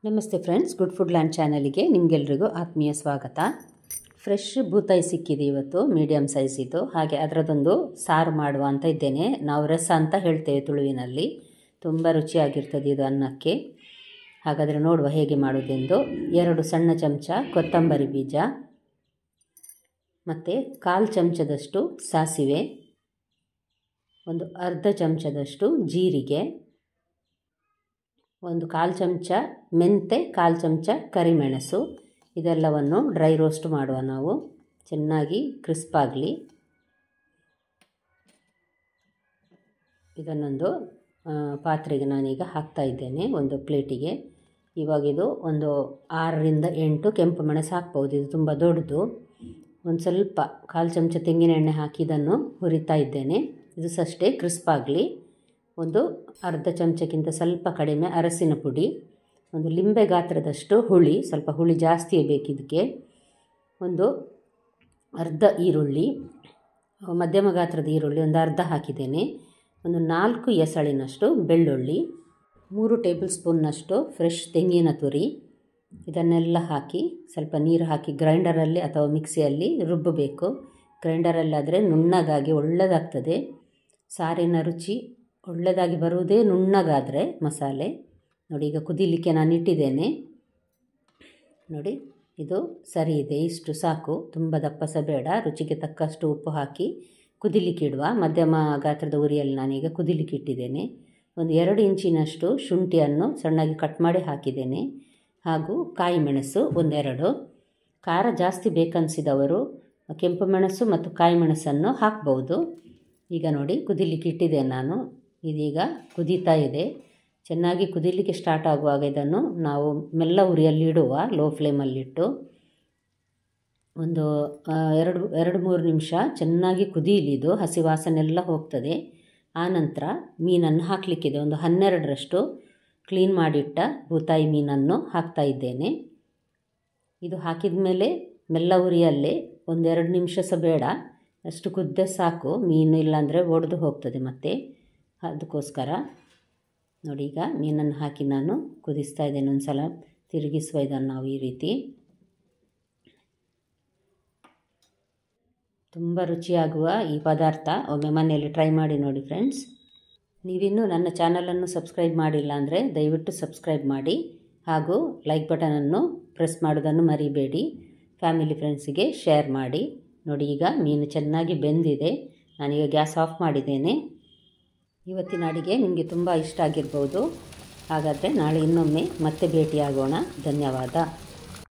ನಮಸ್ತೆ friends, good food land ಚಾನಲಿಗೆ ನಿಮಗೆಲ್ರಿಗೂ ಆತ್ಮೀಯ ಸ್ವಾಗತ. ಫ್ರೆಶ್ ಬೂತಾಯಿ ಸಿಕ್ಕಿದೆ ಇವತ್ತು, ಮೀಡಿಯಮ್ ಸೈಜ್ ಇದು. ಹಾಗೆ ಅದರದೊಂದು ಸಾರು ಮಾಡುವ ಅಂತ ಇದ್ದೇನೆ. ನಾವು ರಸ ಅಂತ ಹೇಳ್ತೇವೆ ತುಳುವಿನಲ್ಲಿ. ತುಂಬ ರುಚಿಯಾಗಿರ್ತದೆ ಇದು ಅನ್ನಕ್ಕೆ. ಹಾಗಾದರೆ ನೋಡುವ ಹೇಗೆ ಮಾಡೋದೆಂದು. 2 ಸಣ್ಣ ಚಮಚ ಕೊತ್ತಂಬರಿ ಬೀಜ, ಮತ್ತು 1/4 ಚಮಚದಷ್ಟು ಸಾಸಿವೆ, ಒಂದು ಅರ್ಧ ಚಮಚದಷ್ಟು ಜೀರಿಗೆ, ಒಂದು 1/4 ಚಮಚ ಮೆಂತೆ, 1/4 ಚಮಚ ಕರಿಮೆಣಸು. ಇದೆಲ್ಲವನ್ನು ಡ್ರೈ ರೋಸ್ಟ್ ಮಾಡುವ ನಾವು, ಚೆನ್ನಾಗಿ ಕ್ರಿಸ್ಪ್ ಆಗಲಿ. ಇದನ್ನೊಂದು ಪಾತ್ರೆಗೆ ನಾನೀಗ ಹಾಕ್ತಾ ಇದ್ದೇನೆ, ಒಂದು ಪ್ಲೇಟಿಗೆ. ಇವಾಗ ಇದು ಒಂದು 6ರಿಂದ 8 ಕೆಂಪು ಮೆಣಸು ಹಾಕ್ಬೋದು. ಇದು ತುಂಬ ದೊಡ್ಡದು. ಒಂದು ಸ್ವಲ್ಪ 1/4 ಚಮಚ ತೆಂಗಿನ ಎಣ್ಣೆ ಹಾಕಿ ಇದನ್ನು ಹುರಿತಾ ಇದ್ದೇನೆ. ಇದು ಅಷ್ಟೇ ಕ್ರಿಸ್ಪ್ ಆಗಲಿ. ಒಂದು ಅರ್ಧ ಚಮಚಕ್ಕಿಂತ ಸ್ವಲ್ಪ ಕಡಿಮೆ ಅರಸಿನ ಪುಡಿ, ಒಂದು ಲಿಂಬೆ ಗಾತ್ರದಷ್ಟು ಹುಳಿ, ಸ್ವಲ್ಪ ಹುಳಿ ಜಾಸ್ತಿಯೇ ಬೇಕಿದ್ದಕ್ಕೆ, ಒಂದು ಅರ್ಧ ಈರುಳ್ಳಿ, ಮಧ್ಯಮ ಗಾತ್ರದ ಈರುಳ್ಳಿ ಒಂದು ಅರ್ಧ ಹಾಕಿದ್ದೇನೆ, ಒಂದು 4 ಎಸಳಿನಷ್ಟು ಬೆಳ್ಳುಳ್ಳಿ, 3 ಟೇಬಲ್ ಸ್ಪೂನ್ನಷ್ಟು ಫ್ರೆಶ್ ತೆಂಗಿನ ತುರಿ. ಇದನ್ನೆಲ್ಲ ಹಾಕಿ ಸ್ವಲ್ಪ ನೀರು ಹಾಕಿ ಗ್ರೈಂಡರಲ್ಲಿ ಅಥವಾ ಮಿಕ್ಸಿಯಲ್ಲಿ ರುಬ್ಬಬೇಕು. ಗ್ರೈಂಡರಲ್ಲಾದರೆ ನುಣ್ಣಗಾಗಿ ಒಳ್ಳೆಯದಾಗ್ತದೆ. ಸಾರಿನ ರುಚಿ ಒಳ್ಳೆಯದಾಗಿ ಬರುವುದೇ ನುಣ್ಣಗಾದರೆ ಮಸಾಲೆ. ನೋಡಿ, ಈಗ ಕುದಿಲಿಕ್ಕೆ ನಾನು ಇಟ್ಟಿದ್ದೇನೆ. ನೋಡಿ, ಇದು ಸರಿ ಇದೆ, ಇಷ್ಟು ಸಾಕು, ತುಂಬ ದಪ್ಪ ಸಹ ಬೇಡ. ರುಚಿಗೆ ತಕ್ಕಷ್ಟು ಉಪ್ಪು ಹಾಕಿ ಕುದಿಲಿಕ್ಕೆ ಇಡುವ. ಮಧ್ಯಮ ಗಾತ್ರದ ಉರಿಯಲ್ಲಿ ನಾನೀಗ ಕುದಿಲಿಕ್ಕೆ ಇಟ್ಟಿದ್ದೇನೆ. ಒಂದು 2 ಇಂಚಿನಷ್ಟು ಶುಂಠಿಯನ್ನು ಸಣ್ಣಗೆ ಕಟ್ ಮಾಡಿ ಹಾಕಿದ್ದೇನೆ, ಹಾಗೂ ಕಾಯಿ ಮೆಣಸು ಒಂದೆರಡು. ಖಾರ ಜಾಸ್ತಿ ಬೇಕನ್ನಿಸಿದವರು ಕೆಂಪು ಮೆಣಸು ಮತ್ತು ಕಾಯಿ ಮೆಣಸನ್ನು ಹಾಕ್ಬೋದು. ಈಗ ನೋಡಿ, ಕುದಿಲಿಕ್ಕೆ ಇಟ್ಟಿದ್ದೇನೆ ನಾನು. ಇದೀಗ ಕುದೀತಾ ಇದೆ. ಚೆನ್ನಾಗಿ ಕುದಿಲಿಕ್ಕೆ ಸ್ಟಾರ್ಟ್ ಆಗುವಾಗ ಇದನ್ನು ನಾವು ಮೆಲ್ಲ ಉರಿಯಲ್ಲಿ ಇಡುವ, ಲೋ ಫ್ಲೇಮಲ್ಲಿಟ್ಟು. ಒಂದು 2-3 ನಿಮಿಷ ಚೆನ್ನಾಗಿ ಕುದೀಲಿದು, ಹಸಿ ವಾಸನೆಲ್ಲ ಹೋಗ್ತದೆ. ಆನಂತರ ಮೀನನ್ನು ಹಾಕಲಿಕ್ಕಿದೆ. ಒಂದು 12ರಷ್ಟು ಕ್ಲೀನ್ ಮಾಡಿಟ್ಟ ಬೂತಾಯಿ ಮೀನನ್ನು ಹಾಕ್ತಾ ಇದ್ದೇನೆ. ಇದು ಹಾಕಿದ ಮೇಲೆ ಮೆಲ್ಲ ಉರಿಯಲ್ಲೇ 1-2 ನಿಮಿಷ ಸಹ ಬೇಡ, ಅಷ್ಟು ಕುದ್ದೆ ಸಾಕು. ಮೀನು ಇಲ್ಲಾಂದರೆ ಒಡೆದು ಹೋಗ್ತದೆ ಮತ್ತೆ, ಅದಕ್ಕೋಸ್ಕರ. ನೋಡಿ, ಈಗ ಮೀನನ್ನು ಹಾಕಿ ನಾನು ಕುದಿಸ್ತಾ ಇದ್ದೇನೆ. ಒಂದು ಸಲ ತಿರುಗಿಸುವ ಇದನ್ನು ನಾವು ಈ ರೀತಿ. ತುಂಬ ರುಚಿಯಾಗುವ ಈ ಪದಾರ್ಥ ಒಮ್ಮೆ ಮನೆಯಲ್ಲಿ ಟ್ರೈ ಮಾಡಿ ನೋಡಿ ಫ್ರೆಂಡ್ಸ್. ನೀವಿನ್ನೂ ನನ್ನ ಚಾನಲನ್ನು ಸಬ್ಸ್ಕ್ರೈಬ್ ಮಾಡಿಲ್ಲ ಅಂದರೆ ದಯವಿಟ್ಟು ಸಬ್ಸ್ಕ್ರೈಬ್ ಮಾಡಿ, ಹಾಗೂ ಲೈಕ್ ಬಟನನ್ನು ಪ್ರೆಸ್ ಮಾಡೋದನ್ನು ಮರಿಬೇಡಿ. ಫ್ಯಾಮಿಲಿ ಫ್ರೆಂಡ್ಸಿಗೆ ಶೇರ್ ಮಾಡಿ. ನೋಡಿ, ಈಗ ಮೀನು ಚೆನ್ನಾಗಿ ಬೆಂದಿದೆ. ನಾನೀಗ ಗ್ಯಾಸ್ ಆಫ್ ಮಾಡಿದ್ದೇನೆ. ಇವತ್ತಿನ ಅಡುಗೆ ನಿಮಗೆ ತುಂಬ ಇಷ್ಟ ಆಗಿರ್ಬೋದು. ಹಾಗಾದರೆ ನಾಳೆ ಇನ್ನೊಮ್ಮೆ ಮತ್ತೆ ಭೇಟಿಯಾಗೋಣ. ಧನ್ಯವಾದ.